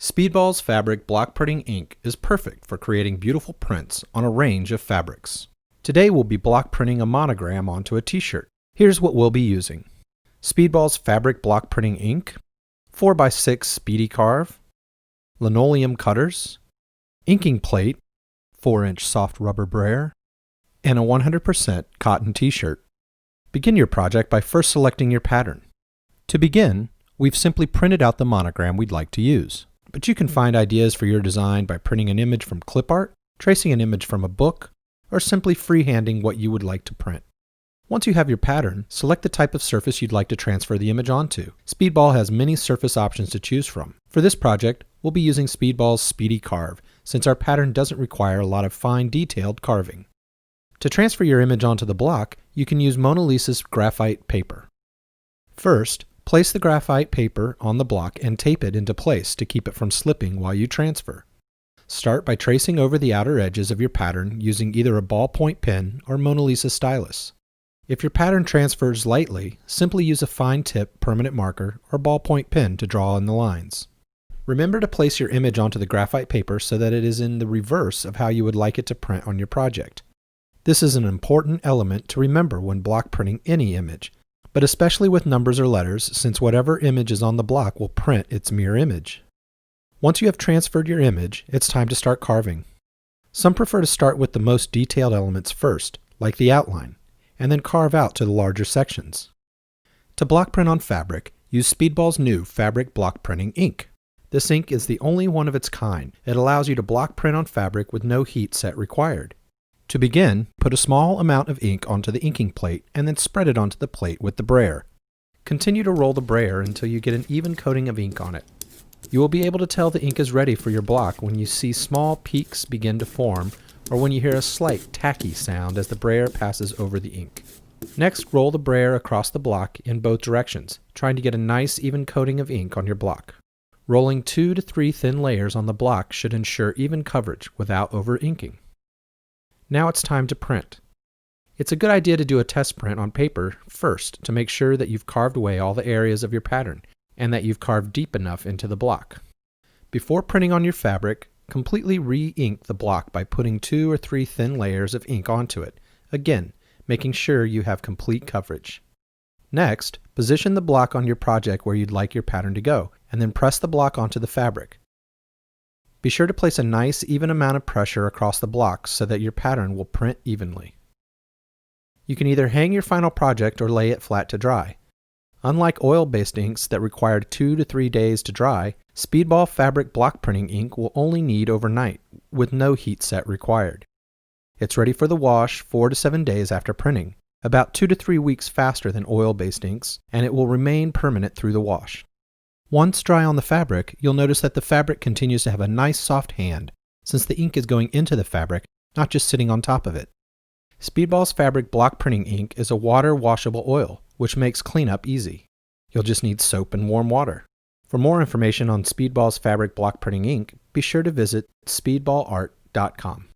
Speedball's fabric block printing ink is perfect for creating beautiful prints on a range of fabrics. Today we'll be block printing a monogram onto a t-shirt. Here's what we'll be using. Speedball's fabric block printing ink, 4x6 Speedy-Carve, linoleum cutters, inking plate, 4-inch soft rubber brayer, and a 100% cotton t-shirt. Begin your project by first selecting your pattern. To begin, we've simply printed out the monogram we'd like to use. But you can find ideas for your design by printing an image from clip art, tracing an image from a book, or simply freehanding what you would like to print. Once you have your pattern, select the type of surface you'd like to transfer the image onto. Speedball has many surface options to choose from. For this project, we'll be using Speedball's Speedy-Carve, since our pattern doesn't require a lot of fine detailed carving. To transfer your image onto the block, you can use Mona Lisa's graphite paper. First, place the graphite paper on the block and tape it into place to keep it from slipping while you transfer. Start by tracing over the outer edges of your pattern using either a ballpoint pen or Mona Lisa stylus. If your pattern transfers lightly, simply use a fine tip permanent marker or ballpoint pen to draw in the lines. Remember to place your image onto the graphite paper so that it is in the reverse of how you would like it to print on your project. This is an important element to remember when block printing any image, but especially with numbers or letters, since whatever image is on the block will print its mirror image. Once you have transferred your image, it's time to start carving. Some prefer to start with the most detailed elements first, like the outline, and then carve out to the larger sections. To block print on fabric, use Speedball's new fabric block printing ink. This ink is the only one of its kind. It allows you to block print on fabric with no heat set required. To begin, put a small amount of ink onto the inking plate and then spread it onto the plate with the brayer. Continue to roll the brayer until you get an even coating of ink on it. You will be able to tell the ink is ready for your block when you see small peaks begin to form or when you hear a slight tacky sound as the brayer passes over the ink. Next, roll the brayer across the block in both directions, trying to get a nice even coating of ink on your block. Rolling 2 to 3 thin layers on the block should ensure even coverage without over-inking. Now it's time to print. It's a good idea to do a test print on paper first to make sure that you've carved away all the areas of your pattern and that you've carved deep enough into the block. Before printing on your fabric, completely re-ink the block by putting 2 or 3 thin layers of ink onto it, again, making sure you have complete coverage. Next, position the block on your project where you'd like your pattern to go, and then press the block onto the fabric. Be sure to place a nice, even amount of pressure across the block so that your pattern will print evenly. You can either hang your final project or lay it flat to dry. Unlike oil-based inks that require 2 to 3 days to dry, Speedball fabric block printing ink will only need overnight, with no heat set required. It's ready for the wash 4 to 7 days after printing, about 2 to 3 weeks faster than oil-based inks, and it will remain permanent through the wash. Once dry on the fabric, you'll notice that the fabric continues to have a nice soft hand, since the ink is going into the fabric, not just sitting on top of it. Speedball's fabric block printing ink is a water-washable oil, which makes cleanup easy. You'll just need soap and warm water. For more information on Speedball's fabric block printing ink, be sure to visit speedballart.com.